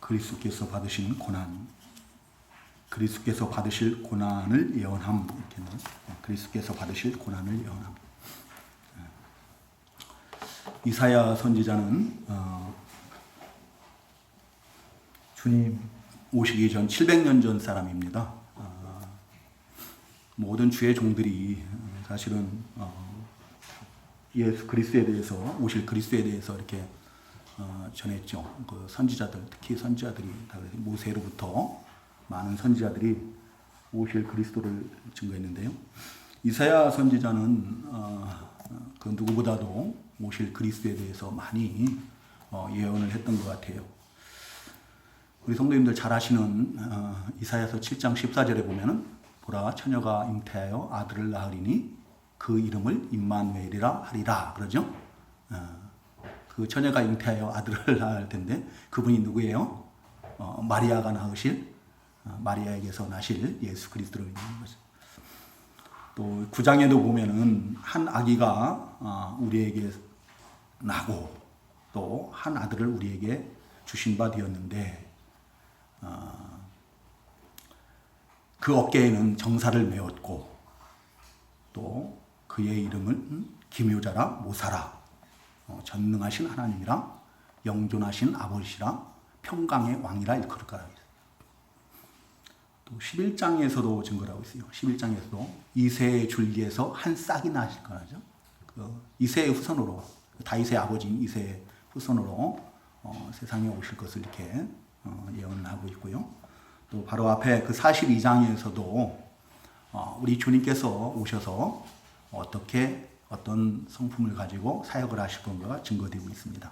그리스도께서 받으신 고난, 그리스도께서 받으실 고난을 예언함. 이렇게 그리스도께서 받으실 고난을 예언함. 이사야 선지자는 주님 오시기 전 700년 전 사람입니다. 모든 주의 종들이 사실은 예수 그리스도에 대해서, 오실 그리스도에 대해서 이렇게 전했죠. 그 선지자들, 특히 선지자들이 모세로부터 많은 선지자들이 오실 그리스도를 증거했는데요. 이사야 선지자는 그 누구보다도 오실 그리스도에 대해서 많이 예언을 했던 것 같아요. 우리 성도님들 잘 아시는 이사야서 7장 14절에 보면은 보라 처녀가 잉태하여 아들을 낳으리니 그 이름을 임마누엘이라 하리라 그러죠. 그 처녀가 잉태하여 아들을 낳을 텐데 그분이 누구예요? 마리아가 낳으실, 마리아에게서 나실 예수 그리스도를 얘기하는 거죠. 또 9장에도 보면은 한 아기가 우리에게 나고 또 한 아들을 우리에게 주신 바 되었는데 그 어깨에는 정사를 메었고 또 그의 이름을 기묘자라 모사라, 전능하신 하나님이라 영존하신 아버지시라 평강의 왕이라 일컬을까. 또 11장에서도 증거를 하고 있어요. 11장에서도 이새의 줄기에서 한 싹이 나실 거라죠. 그 이새의 후손으로, 다윗의 아버지인 이새의 후손으로 세상에 오실 것을 이렇게 예언을 하고 있고요. 또 바로 앞에 그 42장에서도 우리 주님께서 오셔서 어떻게 어떤 성품을 가지고 사역을 하실 건가가 증거되고 있습니다.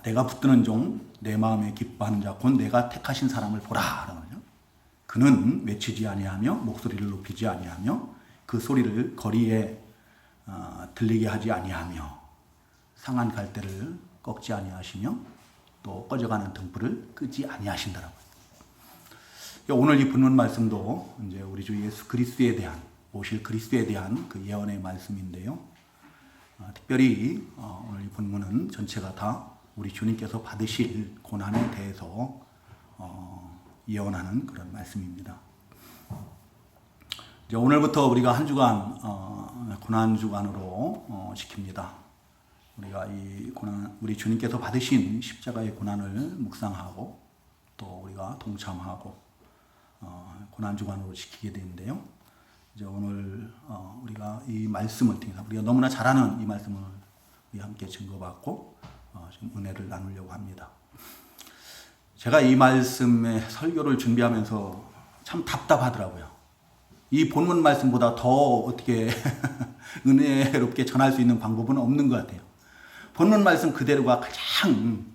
내가 붙드는 종, 내 마음에 기뻐하는 자, 곧 내가 택하신 사람을 보라. 그러죠. 그는 외치지 아니하며 목소리를 높이지 아니하며 그 소리를 거리에 들리게 하지 아니하며 상한 갈대를 꺾지 아니하시며 또 꺼져가는 등불을 끄지 아니하신다라고. 오늘 이 본문 말씀도 이제 우리 주 예수 그리스도에 대한, 오실 그리스도에 대한 그 예언의 말씀인데요. 특별히 오늘 이 본문은 전체가 다 우리 주님께서 받으실 고난에 대해서 예언하는 그런 말씀입니다. 이제 오늘부터 우리가 한 주간 고난 주간으로 지킵니다. 우리가 이 고난, 우리 주님께서 받으신 십자가의 고난을 묵상하고 또 우리가 동참하고 고난 주간으로 지키게 되는데요. 이제 오늘 우리가 이 말씀을 통해서 우리가 너무나 잘 아는 이 말씀을 우리 함께 증거받고 좀 은혜를 나누려고 합니다. 제가 이 말씀의 설교를 준비하면서 참 답답하더라고요. 이 본문 말씀보다 더 어떻게 은혜롭게 전할 수 있는 방법은 없는 것 같아요. 본문 말씀 그대로가 가장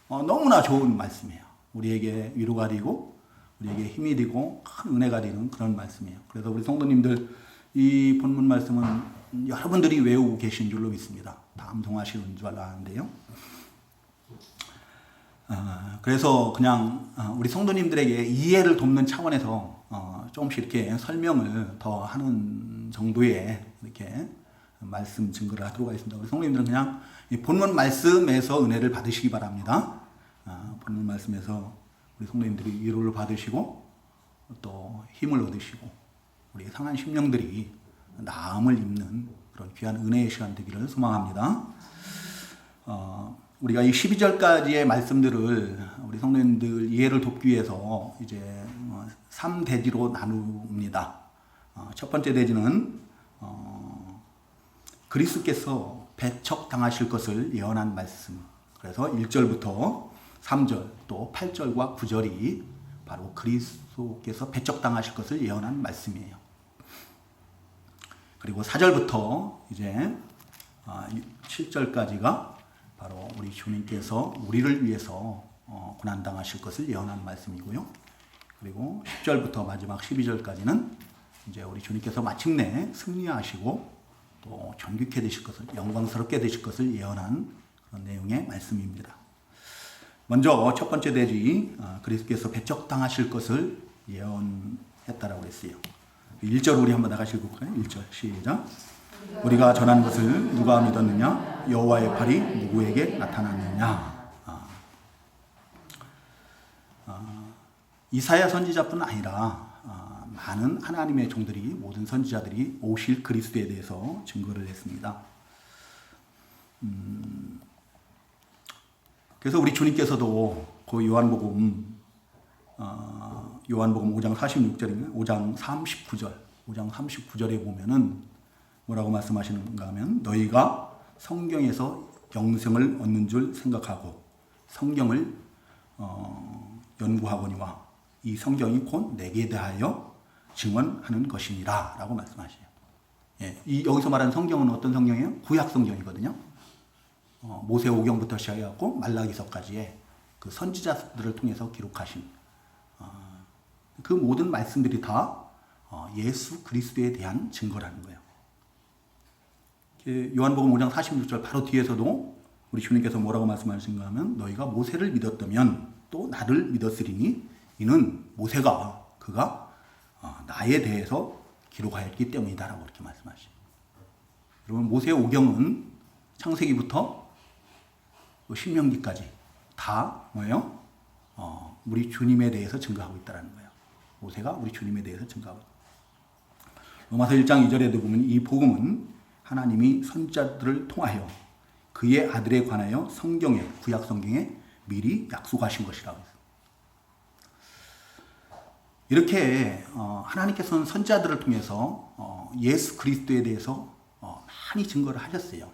너무나 좋은 말씀이에요. 우리에게 위로가 되고 우리에게 힘이 되고 큰 은혜가 되는 그런 말씀이에요. 그래서 우리 성도님들 이 본문 말씀은 여러분들이 외우고 계신 줄로 믿습니다. 다 암송하시는 줄 아는데요. 그래서 그냥 우리 성도님들에게 이해를 돕는 차원에서 조금씩 이렇게 설명을 더 하는 정도의 이렇게 말씀 증거를 하도록 하겠습니다. 우리 성도님들은 그냥 이 본문 말씀에서 은혜를 받으시기 바랍니다. 본문 말씀에서 우리 성도님들이 위로를 받으시고 또 힘을 얻으시고 우리 상한 심령들이 나음을 입는 그런 귀한 은혜의 시간 되기를 소망합니다. 우리가 이 12절까지의 말씀들을 우리 성도님들 이해를 돕기 위해서 이제 3대지로 나눕니다. 첫 번째 대지는 그리스도께서 배척당하실 것을 예언한 말씀. 그래서 1절부터 3절 또 8절과 9절이 바로 그리스도께서 배척당하실 것을 예언한 말씀이에요. 그리고 4절부터 이제 7절까지가 바로 우리 주님께서 우리를 위해서 고난당하실 것을 예언한 말씀이고요. 그리고 10절부터 마지막 12절까지는 이제 우리 주님께서 마침내 승리하시고 또 존귀케 되실 것을, 영광스럽게 되실 것을 예언한 그런 내용의 말씀입니다. 먼저 첫 번째 대지, 그리스도께서 배척당하실 것을 예언했다라고 했어요. 1절 우리 한번 나가시 볼까요? 1절 시작. 우리가 전한 것을 누가 믿었느냐? 여호와의 팔이 누구에게 나타났느냐? 이사야 선지자뿐 아니라 많은 하나님의 종들이, 모든 선지자들이 오실 그리스도에 대해서 증거를 했습니다. 그래서 우리 주님께서도 그 요한복음 5장 46절인가 5장 39절에 보면은 뭐라고 말씀하시는가 하면, 너희가 성경에서 영생을 얻는 줄 생각하고 성경을 연구하거니와 이 성경이 곧 내게 대하여 증언하는 것이니라 라고 말씀하셔요. 예, 여기서 말하는 성경은 어떤 성경이에요? 구약 성경이거든요. 모세오경부터 시작해갖고 말라기서까지의 그 선지자들을 통해서 기록하신 그 모든 말씀들이 다 예수 그리스도에 대한 증거라는 거예요. 요한복음 5장 46절 바로 뒤에서도 우리 주님께서 뭐라고 말씀하신가 하면, 너희가 모세를 믿었다면 또 나를 믿었으리니 이는 모세가 그가 나에 대해서 기록하였기 때문이다라고 그렇게 말씀하시죠. 여러분, 모세오경은 창세기부터 신명기까지 다 뭐예요? 우리 주님에 대해서 증거하고 있다는 거예요. 모세가 우리 주님에 대해서 증거하고 있다. 로마서 1장 2절에도 보면 이 복음은 하나님이 선지자들을 통하여 그의 아들에 관하여 성경에, 구약 성경에 미리 약속하신 것이라고 했어요. 이렇게 하나님께서는 선지자들을 통해서 예수 그리스도에 대해서 많이 증거를 하셨어요.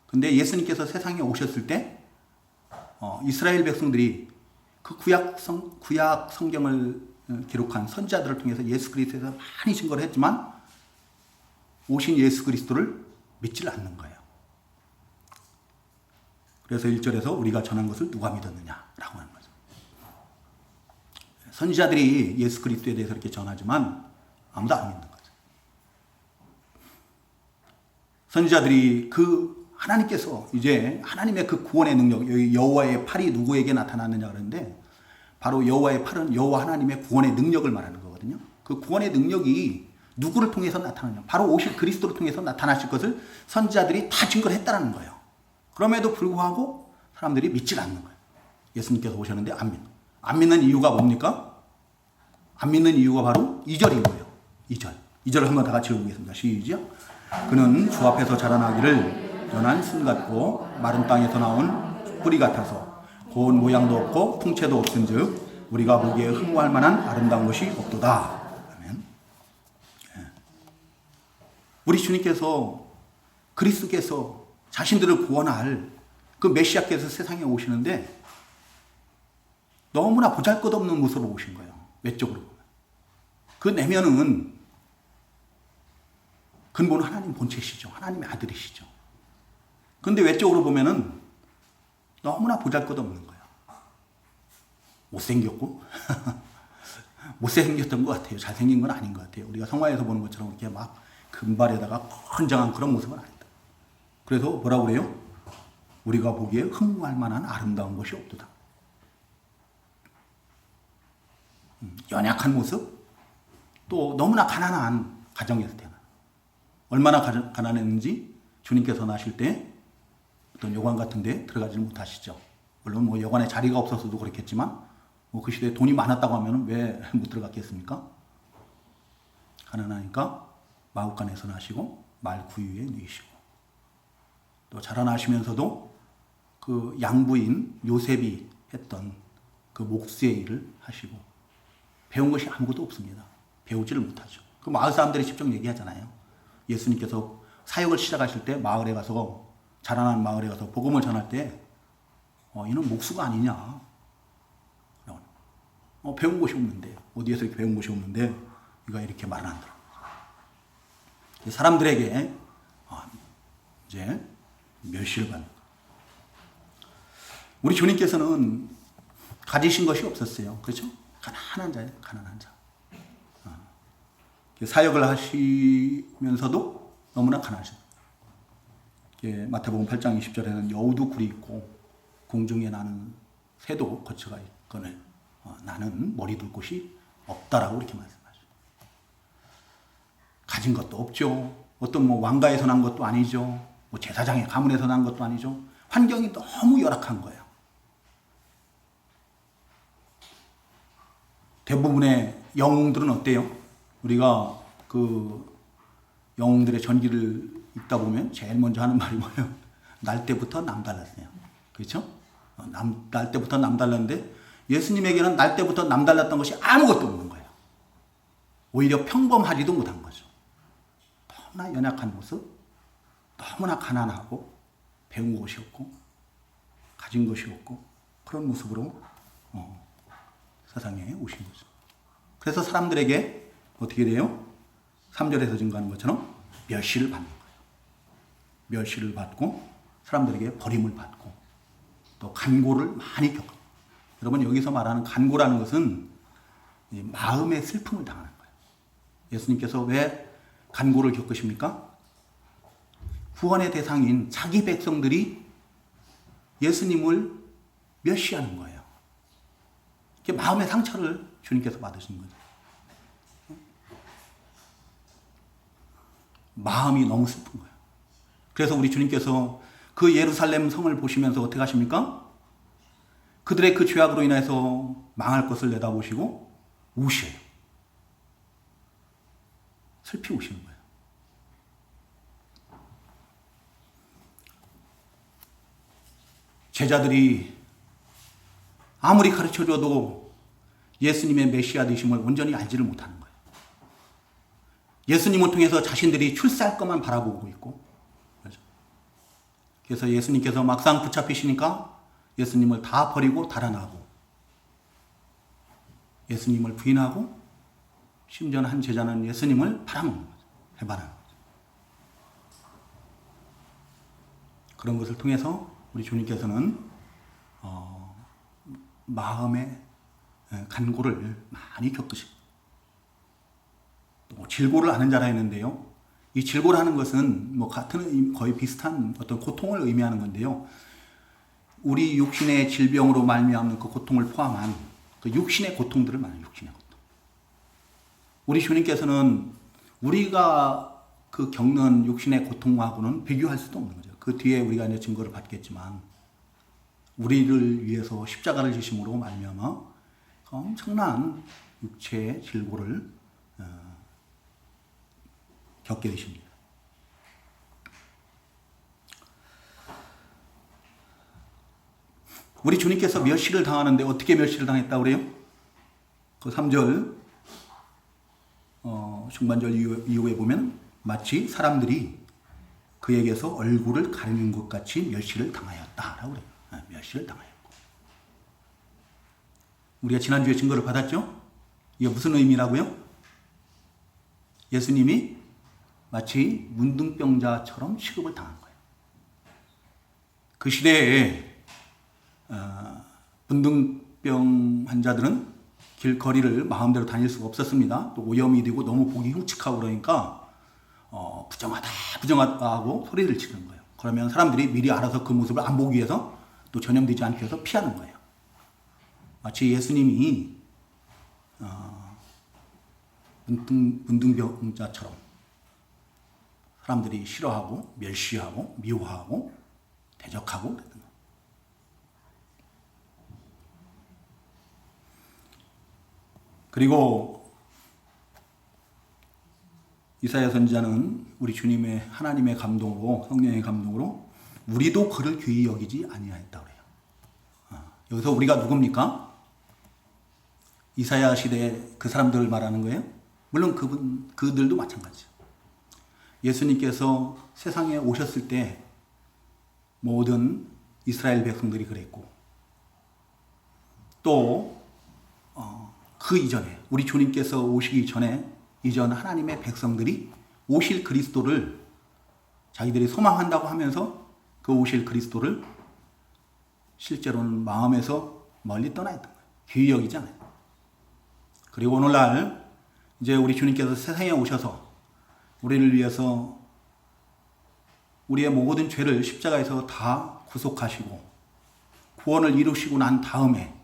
근데 예수님께서 세상에 오셨을 때 이스라엘 백성들이 그 구약 성경을 기록한 선지자들을 통해서 예수 그리스도에 대해서 많이 증거를 했지만 오신 예수 그리스도를 믿질 않는 거예요. 그래서 1절에서 우리가 전한 것을 누가 믿었느냐라고 하는 거죠. 선지자들이 예수 그리스도에 대해서 이렇게 전하지만 아무도 안 믿는 거죠. 선지자들이 하나님께서 이제 하나님의 그 구원의 능력, 여기 여호와의 팔이 누구에게 나타났느냐 그러는데, 바로 여호와의 팔은 여호와 하나님의 구원의 능력을 말하는 거거든요. 그 구원의 능력이 누구를 통해서 나타나냐? 바로 오실 그리스도를 통해서 나타나실 것을 선지자들이 다 증거를 했다는 거예요. 그럼에도 불구하고 사람들이 믿질 않는 거예요. 예수님께서 오셨는데 안 믿는 이유가 뭡니까? 안 믿는 이유가 바로 2절인 거예요. 2절을 한번 다 같이 읽어보겠습니다. 시작. 그는 주 앞에서 자라나기를 연한 순 같고 마른 땅에서 나온 뿌리 같아서 고운 모양도 없고 풍채도 없은즉 우리가 보기에 흠모할 만한 아름다운 것이 없도다. 우리 주님께서, 그리스도께서 자신들을 구원할 그 메시아께서 세상에 오시는데 너무나 보잘것없는 모습으로 오신 거예요. 외적으로 보면. 그 내면은 근본 하나님 본체시죠. 하나님의 아들이시죠. 그런데 외적으로 보면은 너무나 보잘것없는 거예요. 못생겼고 못생겼던 것 같아요. 잘생긴 건 아닌 것 같아요. 우리가 성화에서 보는 것처럼 이렇게 막 금발에다가 건장한 그런 모습은 아니다. 그래서 뭐라고 그래요? 우리가 보기에 흠모할 만한 아름다운 것이 없도다. 연약한 모습, 또 너무나 가난한 가정에서 태어나. 얼마나 가난했는지 주님께서 나실 때 어떤 여관 같은 데 들어가지 못하시죠. 물론 뭐 여관에 자리가 없어서도 그렇겠지만 그 시대에 돈이 많았다고 하면 왜 못 들어갔겠습니까? 가난하니까 마구간에서 나시고 말 구유에 누이시고, 또 자라나시면서도 그 양부인 요셉이 했던 그 목수의 일을 하시고, 배운 것이 아무것도 없습니다. 배우지를 못하죠. 그 마을 사람들이 직접 얘기하잖아요. 예수님께서 사역을 시작하실 때 마을에 가서, 자라난 마을에 가서 복음을 전할 때 이는 목수가 아니냐, 배운 것이 없는데, 어디에서 이렇게 배운 것이 없는데 이가 이렇게 말을 한다. 사람들에게 이제 멸시를 받는. 우리 주님께서는 가지신 것이 없었어요. 그렇죠? 가난한 자예요. 가난한 자. 사역을 하시면서도 너무나 가난하셨어요. 마태복음 8장 20절에는 여우도 굴이 있고 공중에 나는 새도 거처가 있거늘 나는 머리 둘 곳이 없다라고 이렇게 말씀하셨어요. 가진 것도 없죠. 어떤 왕가에서 난 것도 아니죠. 제사장의 가문에서 난 것도 아니죠. 환경이 너무 열악한 거예요. 대부분의 영웅들은 어때요? 우리가 그 영웅들의 전기를 읽다 보면 제일 먼저 하는 말이 뭐예요? 날 때부터 남달랐어요. 그렇죠? 날 때부터 남달랐는데 예수님에게는 날 때부터 남달랐던 것이 아무것도 없는 거예요. 오히려 평범하지도 못한 거죠. 너무나 연약한 모습, 너무나 가난하고 배운 것이 없고 가진 것이 없고 그런 모습으로 세상에 오신 거죠. 그래서 사람들에게 어떻게 돼요? 3절에서 증거하는 것처럼 멸시를 받는 거예요. 멸시를 받고 사람들에게 버림을 받고 또 간고를 많이 겪어요. 여러분 여기서 말하는 간고라는 것은 마음의 슬픔을 당하는 거예요. 예수님께서 왜 간고를 겪으십니까? 구원의 대상인 자기 백성들이 예수님을 멸시하는 거예요. 이게 마음의 상처를 주님께서 받으신 거죠. 마음이 너무 슬픈 거예요. 그래서 우리 주님께서 그 예루살렘 성을 보시면서 어떻게 하십니까? 그들의 그 죄악으로 인해서 망할 것을 내다보시고 우셔요. 슬피 우시는 거예요. 제자들이 아무리 가르쳐줘도 예수님의 메시아 되심을 온전히 알지를 못하는 거예요. 예수님을 통해서 자신들이 출세할 것만 바라보고 있고, 그래서 예수님께서 막상 붙잡히시니까 예수님을 다 버리고 달아나고 예수님을 부인하고 심지어는 한 제자는 예수님을 팔아먹는 거죠. 해바라는 거죠. 그런 것을 통해서 우리 주님께서는 마음의 간고를 많이 겪으시고 또 질고를 하는 자라 했는데요. 이 질고라는 것은 뭐 같은 거의 비슷한 어떤 고통을 의미하는 건데요. 우리 육신의 질병으로 말미암는 그 고통을 포함한 그 육신의 고통들을 말해요. 육신의 고통. 우리 주님께서는 우리가 그 겪는 육신의 고통하고는 비교할 수도 없는 거죠. 그 뒤에 우리가 이제 증거를 받겠지만 우리를 위해서 십자가를 지심으로 말미암아 엄청난 육체의 질고를 겪게 되십니다. 우리 주님께서 멸시를 당하는데 어떻게 멸시를 당했다고 그래요? 그 3절 중반절 이후에 보면 마치 사람들이 그에게서 얼굴을 가리는 것 같이 멸시를 당하였다라고 그래요. 멸시를 당하였고. 우리가 지난주에 증거를 받았죠? 이게 무슨 의미라고요? 예수님이 마치 문둥병자처럼 취급을 당한 거예요. 그 시대에 문둥병 환자들은 길거리를 마음대로 다닐 수가 없었습니다. 또 오염이 되고 너무 보기 흉측하고 그러니까 부정하다 하고 소리를 치는 거예요. 그러면 사람들이 미리 알아서 그 모습을 안 보기 위해서 또 전염되지 않기 위해서 피하는 거예요. 마치 예수님이 문둥병자처럼 사람들이 싫어하고 멸시하고 미워하고 대적하고 그랬던 거예요. 그리고 이사야 선지자는 우리 주님의 하나님의 감동으로 성령의 감동으로 우리도 그를 귀히 여기지 아니하였다고 해요. 여기서 우리가 누굽니까? 이사야 시대 그 사람들을 말하는 거예요. 물론 그들도 마찬가지죠. 예수님께서 세상에 오셨을 때 모든 이스라엘 백성들이 그랬고 또 그 이전에 우리 주님께서 오시기 전에 이전 하나님의 백성들이 오실 그리스도를 자기들이 소망한다고 하면서 그 오실 그리스도를 실제로는 마음에서 멀리 떠나 있던 거예요. 귀히 여기지 않아요. 그리고 오늘날 이제 우리 주님께서 세상에 오셔서 우리를 위해서 우리의 모든 죄를 십자가에서 다 구속하시고 구원을 이루시고 난 다음에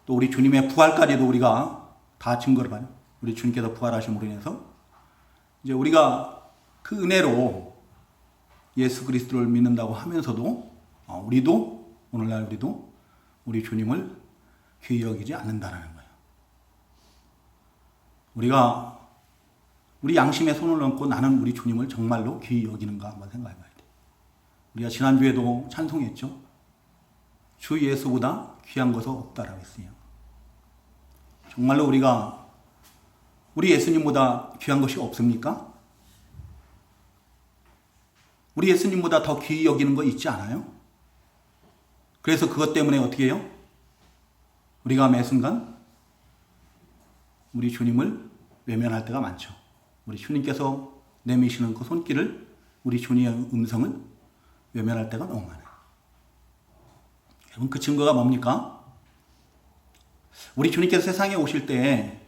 또 우리 주님의 부활까지도 우리가 다 증거를 봐요. 우리 주님께서 부활하심으로 인해서 이제 우리가 그 은혜로 예수 그리스도를 믿는다고 하면서도 우리도 오늘날 우리도 우리 주님을 귀히 여기지 않는다라는 거예요. 우리가 우리 양심에 손을 얹고 나는 우리 주님을 정말로 귀히 여기는가 한번 생각해 봐야 돼요. 우리가 지난주에도 찬송했죠. 주 예수보다 귀한 것은 없다라고 했어요. 정말로 우리가 우리 예수님보다 귀한 것이 없습니까? 우리 예수님보다 더 귀히 여기는 거 있지 않아요? 그래서 그것 때문에 어떻게 해요? 우리가 매 순간 우리 주님을 외면할 때가 많죠. 우리 주님께서 내미시는 그 손길을, 우리 주님의 음성을 외면할 때가 너무 많아요. 여러분, 그 증거가 뭡니까? 우리 주님께서 세상에 오실 때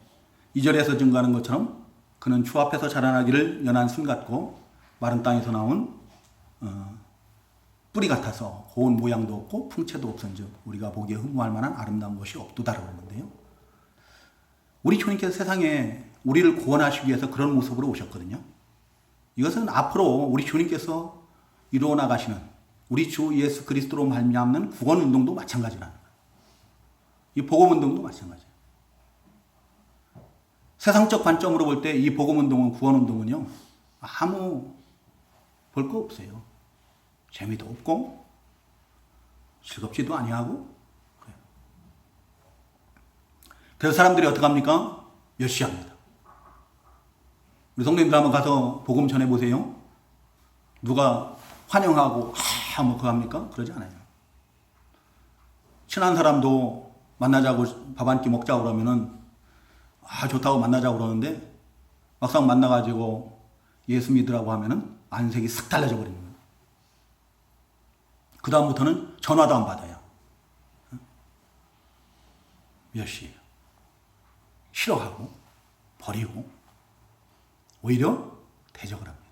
2절에서 증거하는 것처럼 그는 주 앞에서 자라나기를 연한 순 같고 마른 땅에서 나온 뿌리 같아서 고운 모양도 없고 풍채도 없은즉 우리가 보기에 흠모할 만한 아름다운 것이 없도다라고 하는데요. 우리 주님께서 세상에 우리를 구원하시기 위해서 그런 모습으로 오셨거든요. 이것은 앞으로 우리 주님께서 이루어 나가시는 우리 주 예수 그리스도로 말미암는 구원 운동도 마찬가지라는 거예요. 이 복음 운동도 마찬가지예요. 세상적 관점으로 볼 때 이 복음 운동은, 구원 운동은요, 아무 볼 거 없어요. 재미도 없고 즐겁지도 아니하고. 그래서 사람들이 어떻게 합니까? 멸시합니다. 우리 성도님들 한번 가서 복음 전해보세요. 누가 환영하고 뭐 그거 합니까? 그러지 않아요. 친한 사람도 만나자고 밥 한 끼 먹자고 그러면은 좋다고 만나자고 그러는데 막상 만나가지고 예수 믿으라고 하면은 안색이 싹 달라져 버립니다. 그 다음부터는 전화도 안 받아요. 멸시해요. 싫어하고 버리고 오히려 대적을 합니다.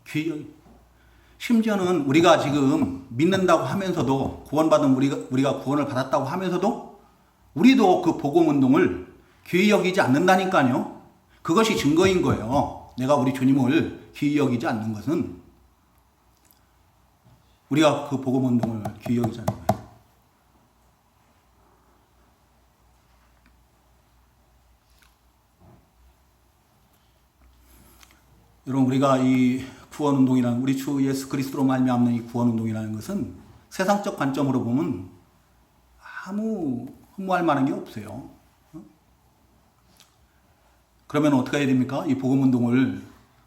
귀히 심지어는 우리가 지금 믿는다고 하면서도, 구원받은 우리가 구원을 받았다고 하면서도 우리도 그 복음 운동을 귀히 여기지 않는다니까요. 그것이 증거인 거예요. 내가 우리 주님을 귀히 여기지 않는 것은 우리가 그 복음 운동을 귀히 여기지 않는 거예요. 여러분, 우리가 이 구원 운동이라는, 우리 주 예수 그리스도로 말미암는 이 구원 운동이라는 것은 세상적 관점으로 보면 아무 흠모할 만한 게 없어요. 그러면 어떻게 해야 됩니까? 이 복음 운동을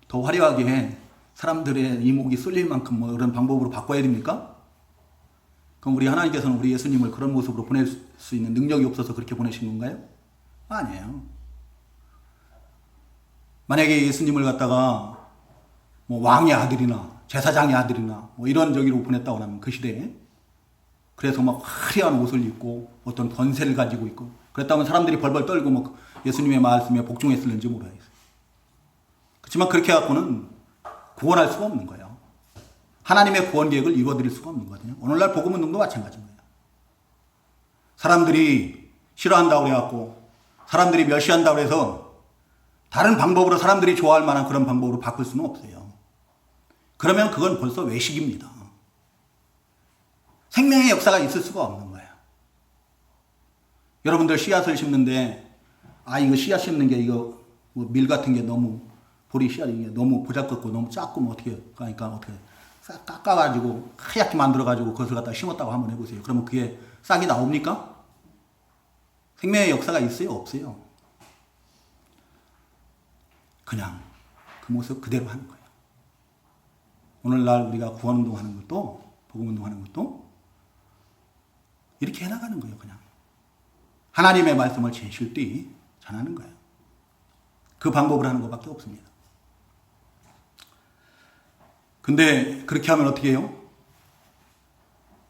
더 화려하게 사람들의 이목이 쏠릴 만큼 뭐 그런 방법으로 바꿔야 됩니까? 그럼 우리 하나님께서는 우리 예수님을 그런 모습으로 보낼 수 있는 능력이 없어서 그렇게 보내신 건가요? 아니에요. 만약에 예수님을 갖다가 뭐 왕의 아들이나 제사장의 아들이나 뭐 이런 저기로 보냈다고 하면 그 시대에, 그래서 막 화려한 옷을 입고 어떤 권세를 가지고 있고 그랬다면 사람들이 벌벌 떨고 뭐 예수님의 말씀에 복종했을는지 모르겠어요. 그렇지만 그렇게 해갖고는 구원할 수가 없는 거예요. 하나님의 구원 계획을 이루어드릴 수가 없는 거거든요. 오늘날 복음 운동도 마찬가지인 거예요. 사람들이 싫어한다고 그래갖고, 사람들이 멸시한다고 해서 다른 방법으로 사람들이 좋아할 만한 그런 방법으로 바꿀 수는 없어요. 그러면 그건 벌써 외식입니다. 생명의 역사가 있을 수가 없는 거예요. 여러분들 씨앗을 심는데, 이거 씨앗 심는 게 이거 뭐 밀 같은 게 너무, 보리 씨앗이 게 너무 보잘것고 너무 작고 뭐 어떻게 하니까 어떻게 싹 깎아가지고 하얗게 만들어가지고 그것을 갖다 심었다고 한번 해보세요. 그러면 그게 싹이 나옵니까? 생명의 역사가 있어요? 없어요? 그냥 그 모습 그대로 하는 거예요. 오늘날 우리가 구원운동 하는 것도, 복음운동 하는 것도 이렇게 해나가는 거예요. 그냥 하나님의 말씀을 진실되이 전하는 거예요. 그 방법을 하는 것밖에 없습니다. 근데 그렇게 하면 어떻게 해요?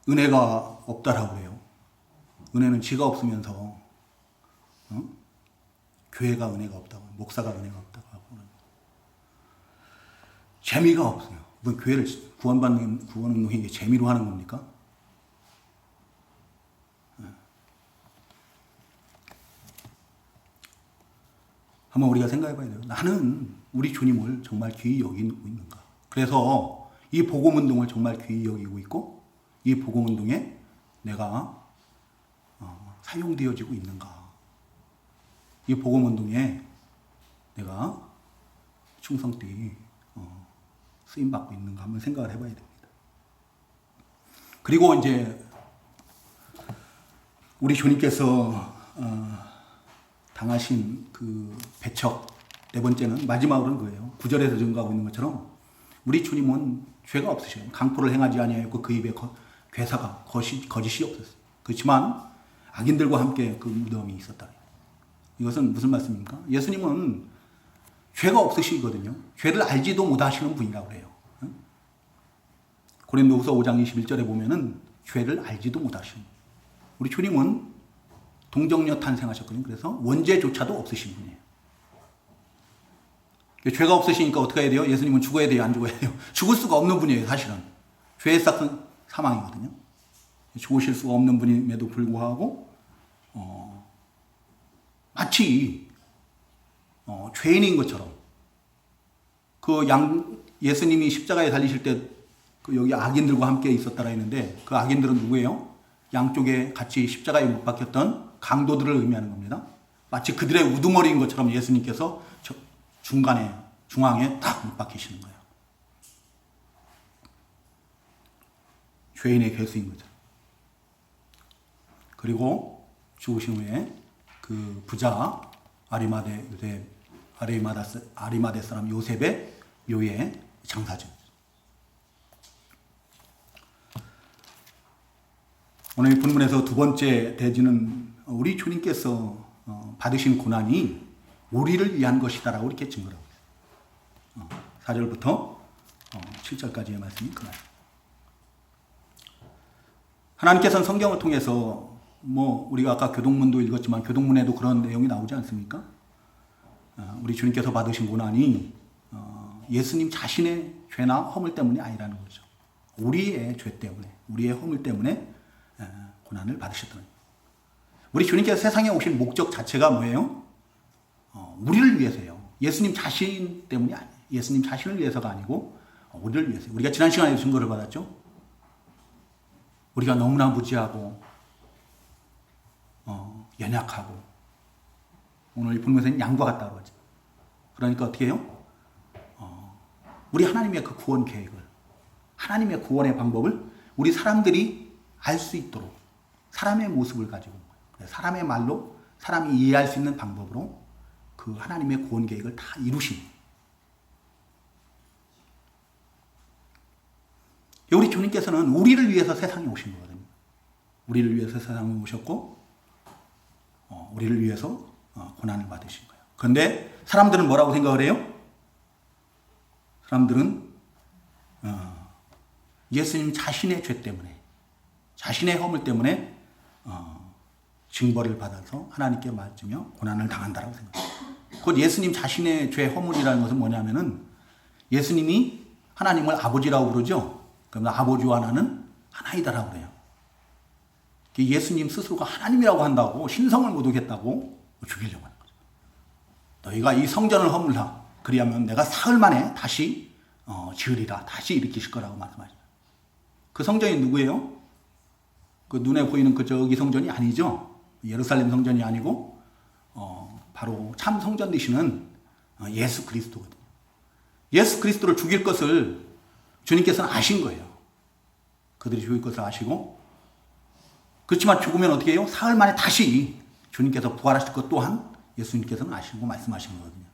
은혜가 없다라고 해요. 은혜는 지가 없으면서 교회가 은혜가 없다고, 목사가 은혜가 없다고 하고, 재미가 없어요. 무슨 교회를 구원받는, 구원운동이 이게 재미로 하는 겁니까? 한번 우리가 생각해 봐야 돼요. 나는 우리 주님을 정말 귀히 여기고 있는가? 그래서 이 복음 운동을 정말 귀히 여기고 있고, 이 복음 운동에 내가 사용되어지고 있는가? 이 복음 운동에 내가 충성되이 쓰임 받고 있는가 한번 생각을 해봐야 됩니다. 그리고 이제 우리 주님께서 당하신 그 배척 네 번째는 마지막으로는 그예요. 9절에서 증거하고 있는 것처럼 우리 주님은 죄가 없으셔요. 강포를 행하지 아니하였고 그 입에 괴사가 거짓이 없었어요. 그렇지만 악인들과 함께 그 무덤이 있었다. 이것은 무슨 말씀입니까? 예수님은 죄가 없으시거든요. 죄를 알지도 못하시는 분이라고 그래요. 고린도후서 5장 21절에 보면은 죄를 알지도 못하시는 분. 우리 주님은 동정녀 탄생하셨거든요. 그래서 원죄조차도 없으신 분이에요. 죄가 없으시니까 어떻게 해야 돼요? 예수님은 죽어야 돼요? 안 죽어야 돼요? 죽을 수가 없는 분이에요, 사실은. 죄의 싹은 사망이거든요. 죽으실 수가 없는 분임에도 불구하고, 마치, 죄인인 것처럼, 예수님이 십자가에 달리실 때, 여기 악인들과 함께 있었다라 했는데, 그 악인들은 누구예요? 양쪽에 같이 십자가에 못 박혔던 강도들을 의미하는 겁니다. 마치 그들의 우두머리인 것처럼 예수님께서 중앙에 딱 못 박히시는 거예요. 죄인의 괴수인 거죠. 그리고 죽으신 후에 그 부자 아리마대 사람 요셉의 묘에 장사죠. 오늘 이 본문에서 두 번째 대지는 우리 주님께서 받으신 고난이 우리를 위한 것이다라고 이렇게 증거를 하고 있어요. 4절부터 7절까지의 말씀이 그 말이에요. 하나님께서는 성경을 통해서 우리가 아까 교동문도 읽었지만 교동문에도 그런 내용이 나오지 않습니까? 우리 주님께서 받으신 고난이 예수님 자신의 죄나 허물 때문이 아니라는 거죠. 우리의 죄 때문에, 우리의 허물 때문에 고난을 받으셨다는 거예요. 우리 주님께서 세상에 오신 목적 자체가 뭐예요? 우리를 위해서예요. 예수님 자신 때문이 아니에요. 예수님 자신을 위해서가 아니고 우리를 위해서요. 우리가 지난 시간에 증거를 받았죠. 우리가 너무나 무지하고 연약하고 오늘 이 본문에서는 양과 같다고 하죠. 그러니까 어떻게 해요? 우리 하나님의 그 구원 계획을, 하나님의 구원의 방법을 우리 사람들이 알 수 있도록 사람의 모습을 가지고 사람의 말로 사람이 이해할 수 있는 방법으로 그 하나님의 구원 계획을 다 이루신 우리 주님께서는 우리를 위해서 세상에 오신 거거든요. 우리를 위해서 세상에 오셨고 우리를 위해서 고난을 받으신 거예요. 그런데 사람들은 뭐라고 생각을 해요? 사람들은 예수님 자신의 죄 때문에, 자신의 허물 때문에 징벌을 받아서 하나님께 맞으며 고난을 당한다라고 생각해요. 곧 예수님 자신의 죄 허물이라는 것은 뭐냐면은 예수님이 하나님을 아버지라고 부르죠. 그러면 아버지와 나는 하나이다라고 그래요. 예수님 스스로가 하나님이라고 한다고 신성을 못 오겠다고 죽이려고 하는 거죠. 너희가 이 성전을 허물라. 그리하면 내가 사흘 만에 다시 지으리라. 다시 일으키실 거라고 말씀하시죠. 그 성전이 누구예요? 그 눈에 보이는 그 저기 성전이 아니죠. 예루살렘 성전이 아니고 바로 참 성전 되시는 예수 그리스도거든요. 예수 그리스도를 죽일 것을 주님께서는 아신 거예요. 그들이 죽일 것을 아시고 그렇지만 죽으면 어떻게 해요? 사흘 만에 다시 주님께서 부활하실 것 또한 예수님께서는 아시고 말씀하신 거거든요.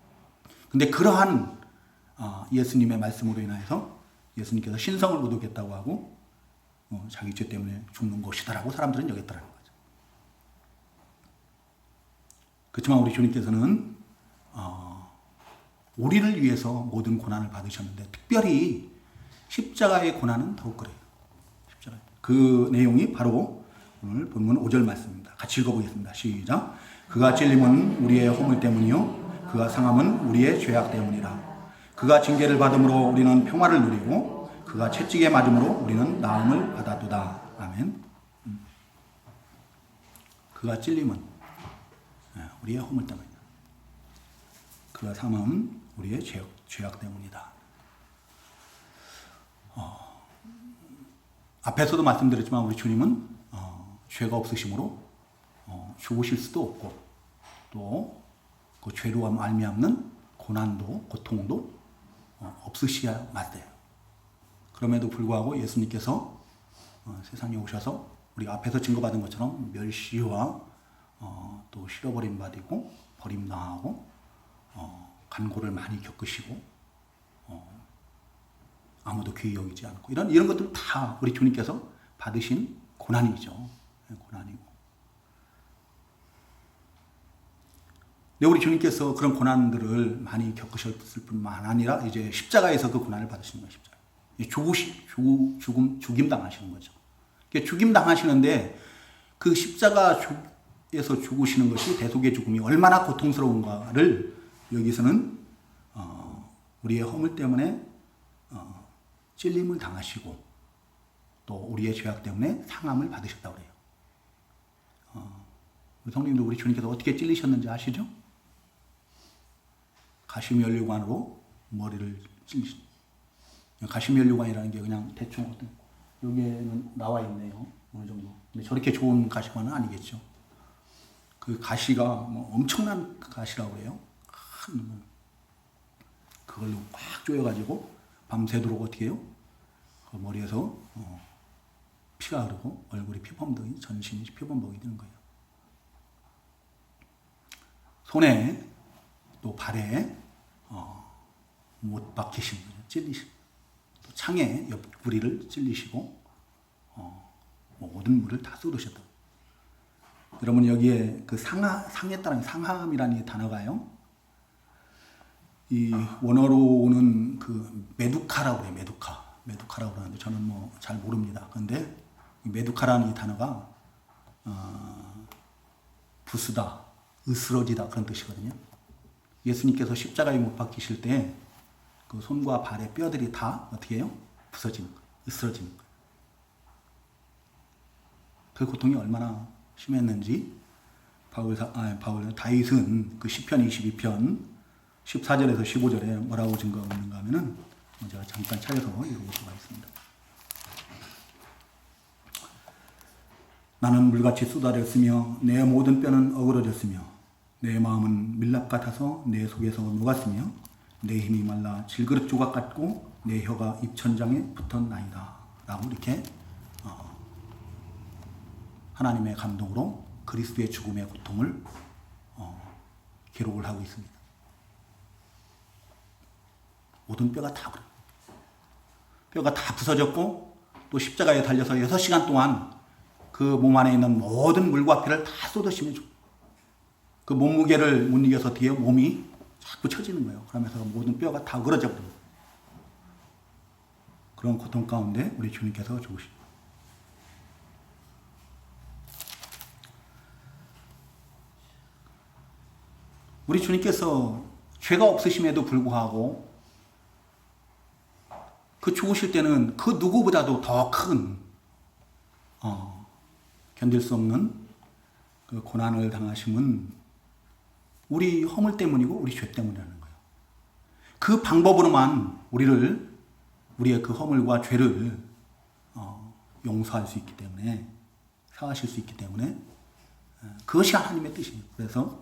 근데 그러한 예수님의 말씀으로 인해서 예수님께서 신성을 못 오겠다고 하고 자기 죄 때문에 죽는 것이다라고 사람들은 여겼다는 거죠. 그렇지만 우리 주님께서는 우리를 위해서 모든 고난을 받으셨는데 특별히 십자가의 고난은 더욱 그래요. 십자가. 그 내용이 바로 오늘 본문 5절 말씀입니다. 같이 읽어보겠습니다. 시작. 그가 찔림은 우리의 허물 때문이요 그가 상함은 우리의 죄악 때문이라. 그가 징계를 받음으로 우리는 평화를 누리고 그가 채찍에 맞음으로 우리는 나음을 받았도다. 아멘. 그가 찔림은 우리의 허물 때문이다. 그가 상함은 우리의 죄악 때문이다. 앞에서도 말씀드렸지만 우리 주님은 죄가 없으심으로 죽으실 수도 없고 또 그 죄로 말미암는 고난도 고통도 없으셔야 맞아요. 그럼에도 불구하고 예수님께서 세상에 오셔서 우리가 앞에서 증거받은 것처럼 멸시와 또 실어버림 받고 버림당하고 간고를 많이 겪으시고 아무도 귀히 여기지 않고 이런 것들 다 우리 주님께서 받으신 고난이죠. 고난이고. 네, 우리 주님께서 그런 고난들을 많이 겪으셨을 뿐만 아니라 이제 십자가에서 그 고난을 받으시는 거예요. 죽임 당하시는 거죠. 죽임 당하시는데 그 십자가에서 죽으시는 것이 대속의 죽음이 얼마나 고통스러운가를 여기서는 우리의 허물 때문에 찔림을 당하시고 또 우리의 죄악 때문에 상함을 받으셨다고 그래요. 우리 성령님도 우리 주님께서 어떻게 찔리셨는지 아시죠? 가시면류관으로 머리를 찔리신. 가시면류관이라는 게 그냥 대충 어떤 여기에는 나와 있네요. 어느 정도. 근데 저렇게 좋은 가시관은 아니겠죠. 그 가시가 뭐 엄청난 가시라고 그래요. 큰 그걸로 꽉 조여가지고 밤새도록 어떻게 해요? 그 머리에서 피가 흐르고 얼굴이 피범벅이 전신이 피범벅이 되는 거예요. 손에 또 발에 못 박히신 거예요. 찔리신. 또 창에 옆구리를 찔리시고 모든 물을 다 쏟으셨다. 여러분 여기에 그 상에 따른 상함이라는 단어가요. 이 원어로는 그 메두카라고 해요. 메두카라고 하는데 저는 뭐 잘 모릅니다. 그런데 메두카라는 이 단어가 부수다, 으스러지다 그런 뜻이거든요. 예수님께서 십자가에 못 박히실 때 그 손과 발의 뼈들이 다 어떻게 해요? 부서지는 거예요. 으스러지는 거예요. 그 고통이 얼마나 심했는지 다윗은 그 시편 22편 14절에서 15절에 뭐라고 증거하고 있는가 하면은 제가 잠깐 찾아서 읽어볼 수가 있습니다. 나는 물같이 쏟아졌으며 내 모든 뼈는 어그러졌으며 내 마음은 밀랍 같아서 내 속에서 녹았으며 내 힘이 말라 질그릇 조각 같고 내 혀가 입천장에 붙었나이다 라고 이렇게 하나님의 감동으로 그리스도의 죽음의 고통을 기록을 하고 있습니다. 모든 뼈가 다 그래요. 뼈가 다 부서졌고 또 십자가에 달려서 6시간 동안 그 몸 안에 있는 모든 물과 피를 다 쏟으시며 그 몸무게를 못 이겨서 뒤에 몸이 자꾸 처지는 거예요. 그러면서 모든 뼈가 다 그러져 버립니다. 그런 고통 가운데 우리 주님께서 죽으십니다. 우리 주님께서 죄가 없으심에도 불구하고 그 죽으실 때는 그 누구보다도 더 큰 견딜 수 없는 그 고난을 당하심은 우리 허물 때문이고 우리 죄 때문이라는 거예요. 그 방법으로만 우리의 그 허물과 죄를 용서할 수 있기 때문에 사하실 수 있기 때문에 그것이 하나님의 뜻이에요. 그래서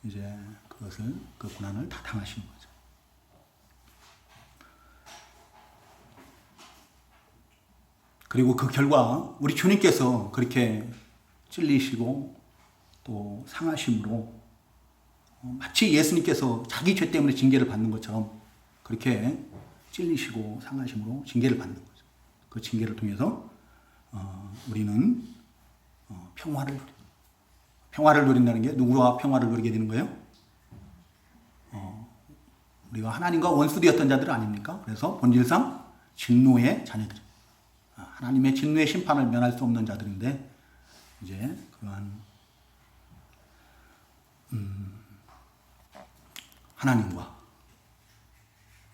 이제 그 고난을 다 당하시는 거죠. 그리고 그 결과 우리 주님께서 그렇게 찔리시고 또 상하심으로 마치 예수님께서 자기 죄 때문에 징계를 받는 것처럼 그렇게 찔리시고 상하심으로 징계를 받는 거죠. 그 징계를 통해서 우리는 평화를 누린다는 게 누구와 평화를 누리게 되는 거예요? 우리가 하나님과 원수되었던 자들 아닙니까? 그래서 본질상 진노의 자녀들, 하나님의 진노의 심판을 면할 수 없는 자들인데 이제 그러한 하나님과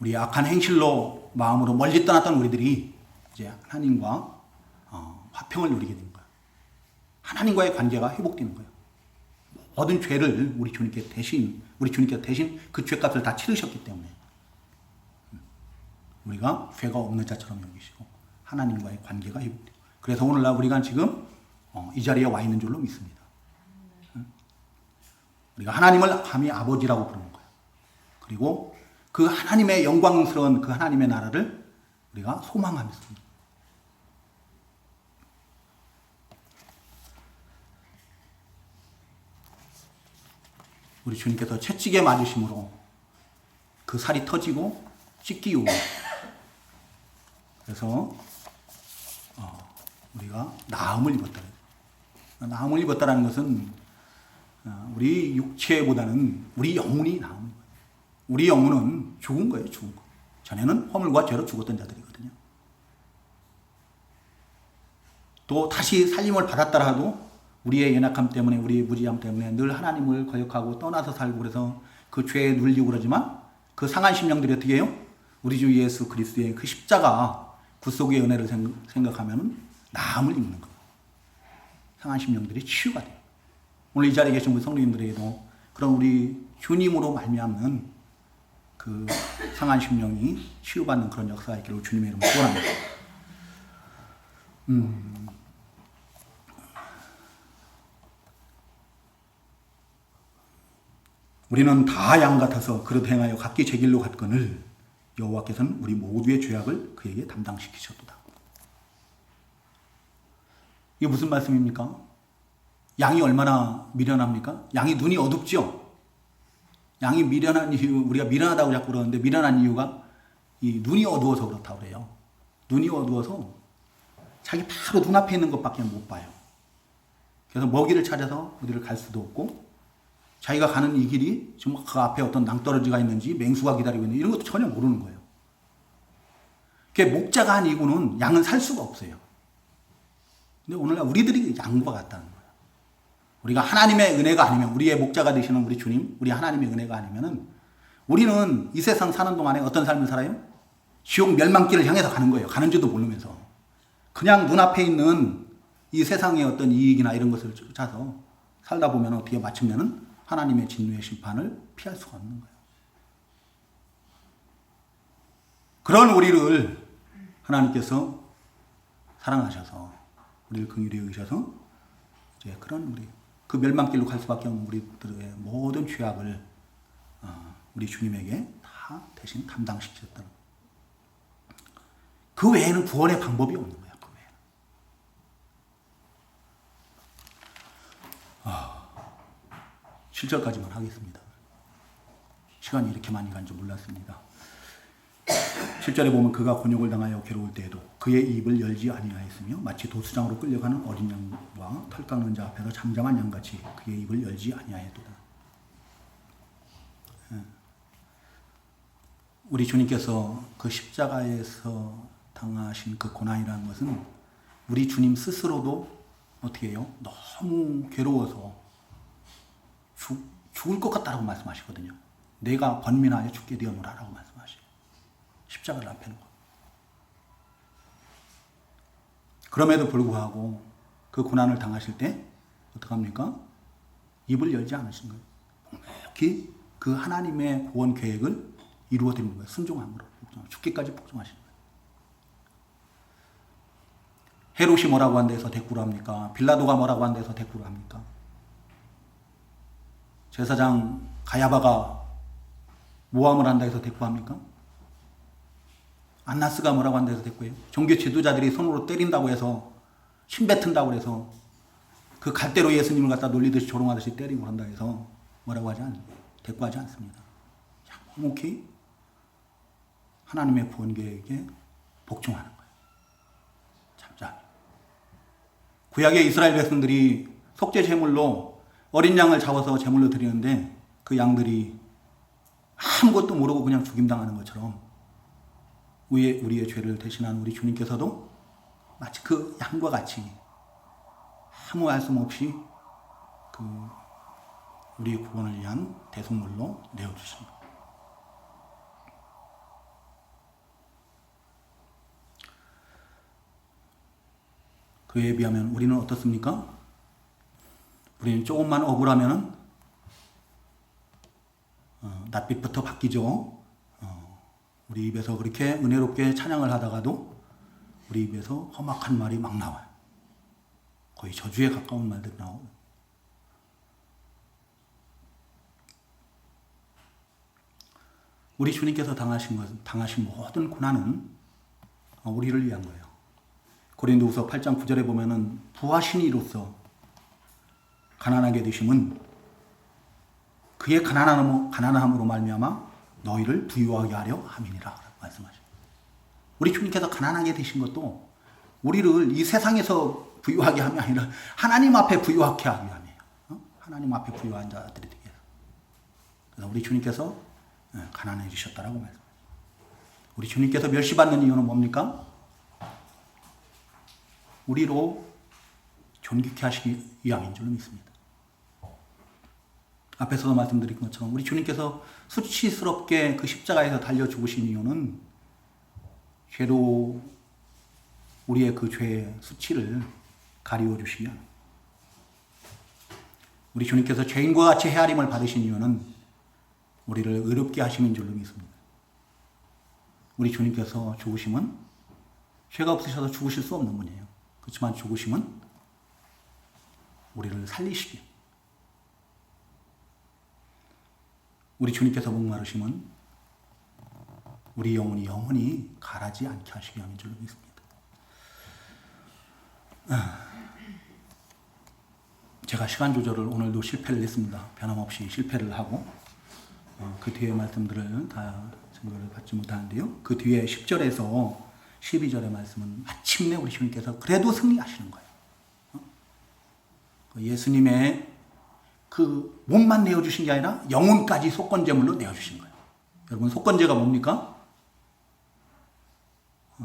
우리 악한 행실로 마음으로 멀리 떠났던 우리들이 이제 하나님과 화평을 누리게 되는 거예요. 하나님과의 관계가 회복되는 거예요. 모든 죄를 우리 주님께서 대신 그 죄값을 다 치르셨기 때문에 우리가 죄가 없는 자처럼 여기시고 하나님과의 관계가 회복돼요. 그래서 오늘날 우리가 지금 이 자리에 와 있는 줄로 믿습니다. 우리가 하나님을 감히 아버지라고 부르는 거예요. 그리고 그 하나님의 영광스러운 그 하나님의 나라를 우리가 소망하며 삽니다. 우리 주님께서 채찍에 맞으심으로 그 살이 터지고 찢기고, 그래서 우리가 나음을 입었다. 나음을 입었다는 것은 우리 육체보다는 우리 영혼이 나음을 입어요. 우리 영혼은 죽은 거예요, 죽은 거. 전에는 허물과 죄로 죽었던 자들이거든요. 또 다시 살림을 받았다 하도 우리의 연약함 때문에, 우리의 무지함 때문에 늘 하나님을 거역하고 떠나서 살고, 그래서 그 죄에 눌리고 그러지만 그 상한 심령들이 어떻게 해요? 우리 주 예수 그리스도의 그 십자가 구속의 은혜를 생각하면 나음을 입는 거예요. 상한 심령들이 치유가 돼요. 오늘 이 자리에 계신 우리 성도님들에게도 그런 우리 주님으로 말미암는 그 상한 심령이 치유받는 그런 역사가 있기를 주님의 이름으로 소원합니다. 우리는 다 양 같아서 그릇 행하여 각기 제 길로 갔거늘 여호와께서는 우리 모두의 죄악을 그에게 담당시키셨도다. 이게 무슨 말씀입니까? 양이 얼마나 미련합니까? 양이 눈이 어둡죠? 양이 미련한 이유, 우리가 미련하다고 자꾸 그러는데 미련한 이유가 이 눈이 어두워서 그렇다고 그래요. 눈이 어두워서 자기 바로 눈앞에 있는 것밖에 못 봐요. 그래서 먹이를 찾아서 어디를 갈 수도 없고, 자기가 가는 이 길이 지금 그 앞에 어떤 낭떠러지가 있는지 맹수가 기다리고 있는지 이런 것도 전혀 모르는 거예요. 그게 목자가 한 이유는 양은 살 수가 없어요. 근데 오늘날 우리들이 양과 같다는 거예요. 우리가 하나님의 은혜가 아니면, 우리의 목자가 되시는 우리 주님, 우리 하나님의 은혜가 아니면은 우리는 이 세상 사는 동안에 어떤 삶을 살아요? 지옥 멸망길을 향해서 가는 거예요. 가는 줄도 모르면서. 그냥 눈앞에 있는 이 세상의 어떤 이익이나 이런 것을 쫓아서 살다 보면 어떻게 마침내는 하나님의 진노의 심판을 피할 수가 없는 거예요. 그런 우리를 하나님께서 사랑하셔서 우리를 긍휼히 여기셔서 이제 그런 우리 그 멸망길로 갈 수밖에 없는 우리들의 모든 죄악을 우리 주님에게 다 대신 담당시키셨다는, 그 외에는 구원의 방법이 없는 거예요. 그 외에는. 7절까지만 하겠습니다. 시간이 이렇게 많이 간 줄 몰랐습니다. 7절에 보면 그가 곤욕을 당하여 괴로울 때에도 그의 입을 열지 아니하였으며 마치 도수장으로 끌려가는 어린 양과 털 깎는 자 앞에서 잠잠한 양같이 그의 입을 열지 아니하였도다. 우리 주님께서 그 십자가에서 당하신 그 고난이라는 것은 우리 주님 스스로도 어떻게 해요? 너무 괴로워서 죽을 것 같다라고 말씀하시거든요. 내가 번민하여 죽게 되었노라라고 말씀하시고 십자가를 앞에 놓고. 그럼에도 불구하고 그 고난을 당하실 때 어떡합니까? 입을 열지 않으신 거예요. 넉넉히 그 하나님의 구원 계획을 이루어 드리는 거예요. 순종함으로 죽기까지 복종하신 거예요. 헤롯이 뭐라고 한 데서 대꾸를 합니까? 빌라도가 뭐라고 한 데서 대꾸를 합니까? 제사장 가야바가 모함을 한다 해서 대꾸합니까? 안나스가 뭐라고 한다 해서 대꾸해요? 종교 지도자들이 손으로 때린다고 해서, 침뱉은다고 해서 그 갈대로 예수님을 갖다 놀리듯이 조롱하듯이 때리고 그런다 해서 뭐라고 하지 않습니다. 대꾸하지 않습니다. 묵묵히 하나님의 구원 계획에 복종하는 거예요. 잠잠히. 구약의 이스라엘 백성들이 속죄 제물로 어린 양을 잡아서 제물로 드리는데 그 양들이 아무것도 모르고 그냥 죽임당하는 것처럼 우리의 죄를 대신한 우리 주님께서도 마치 그 양과 같이 아무 말씀 없이 그 우리의 구원을 위한 대속물로 내어주십니다. 그에 비하면 우리는 어떻습니까? 우리는 조금만 억울하면 낯빛부터 바뀌죠. 우리 입에서 그렇게 은혜롭게 찬양을 하다가도 우리 입에서 험악한 말이 막 나와요. 거의 저주에 가까운 말들이 나오고. 우리 주님께서 당하신 모든 고난은 우리를 위한 거예요. 고린도후서 8장 9절에 보면은 부하신 이로서 가난하게 되심은 그의 가난함으로 말미암아 너희를 부유하게 하려 함이니라 말씀하시죠. 우리 주님께서 가난하게 되신 것도 우리를 이 세상에서 부유하게 함이 아니라 하나님 앞에 부유하게 하기 위함이에요. 하나님 앞에 부유한 자들이 되게 해서. 그래서 우리 주님께서 가난해지셨다라고 말씀하세요. 우리 주님께서 멸시받는 이유는 뭡니까? 우리로 존귀케 하시기 위함인 줄로 믿습니다. 앞에서도 말씀드린 것처럼 우리 주님께서 수치스럽게 그 십자가에서 달려 죽으신 이유는 죄로 우리의 그 죄의 수치를 가리워 주시기 위함. 우리 주님께서 죄인과 같이 헤아림을 받으신 이유는 우리를 의롭게 하심인 줄로 믿습니다. 우리 주님께서 죽으심은 죄가 없으셔서 죽으실 수 없는 분이에요. 그렇지만 죽으심은 우리를 살리시기. 우리 주님께서 목마르심은 우리 영혼이 영원히 가라지 않게 하시기 위함인 줄로 믿습니다. 제가 시간 조절을 오늘도 실패를 했습니다. 변함없이 실패를 하고 그 뒤에 말씀들을 다 증거를 받지 못하는데요. 그 뒤에 10절에서 12절의 말씀은 마침내 우리 주님께서 그래도 승리하시는 거예요. 예수님의 그 몸만 내어주신 게 아니라 영혼까지 속건제물로 내어주신 거예요. 여러분, 속건제가 뭡니까?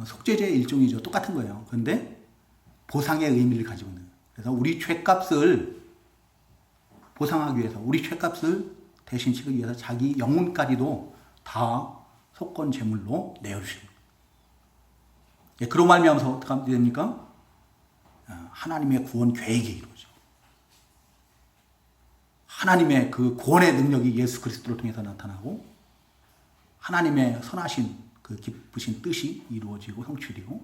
속죄제의 일종이죠. 똑같은 거예요. 그런데 보상의 의미를 가지고 있는 거예요. 그래서 우리 죄값을 보상하기 위해서, 우리 죄값을 대신 치르기 위해서 자기 영혼까지도 다 속건제물로 내어주신 거예요. 예, 그로 말미암아서 어떻게 됩니까? 하나님의 구원 계획이 이루어져. 하나님의 그 구원의 능력이 예수 그리스도를 통해서 나타나고 하나님의 선하신 그 기쁘신 뜻이 이루어지고 성취되고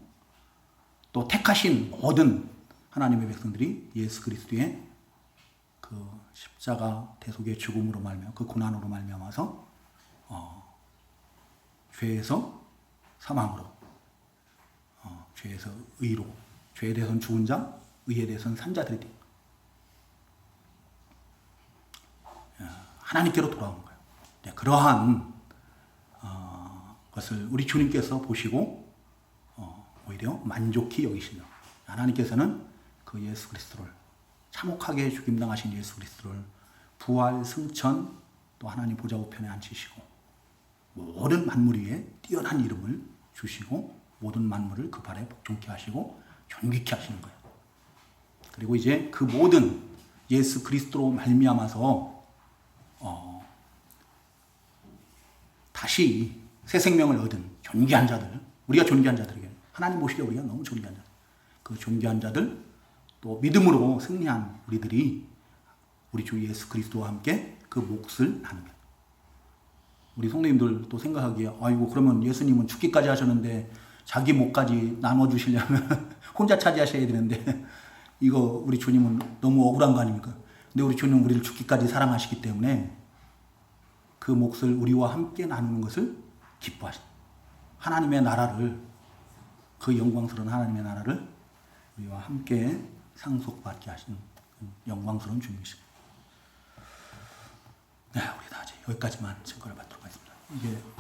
또 택하신 모든 하나님의 백성들이 예수 그리스도의 그 십자가 대속의 죽음으로 말미암아 그 고난으로 말미암아서 죄에서 사망으로 죄에서 의로 죄에 대해서는 죽은 자, 의에 대해서는 산 자들이 됩니다. 하나님께로 돌아온 거예요. 네, 그러한 것을 우리 주님께서 보시고 오히려 만족히 여기시는 하나님께서는 그 예수 그리스도를 참혹하게 죽임당하신 예수 그리스도를 부활, 승천 또 하나님 보좌 우편에 앉히시고 모든 만물 위에 뛰어난 이름을 주시고 모든 만물을 그 발에 복종케 하시고 존귀케 하시는 거예요. 그리고 이제 그 모든 예수 그리스도로 말미암아서 다시 새 생명을 얻은 존귀한 자들, 우리가 존귀한 자들에게 하나님 보시기에 우리가 너무 존귀한 자들, 그 존귀한 자들 또 믿음으로 승리한 우리들이 우리 주 예수 그리스도와 함께 그 몫을 나눕니다. 우리 성도님들 또 생각하기에 아이고 그러면 예수님은 죽기까지 하셨는데 자기 몫까지 나눠주시려면 혼자 차지하셔야 되는데 이거 우리 주님은 너무 억울한 거 아닙니까? 근데 우리 주님은 우리를 죽기까지 사랑하시기 때문에 그 몫을 우리와 함께 나누는 것을 기뻐하십니다. 하나님의 나라를, 그 영광스러운 하나님의 나라를 우리와 함께 상속받게 하시는 영광스러운 주님이십니다. 네, 우리 다 이제 여기까지만 증거를 받도록 하겠습니다. 이게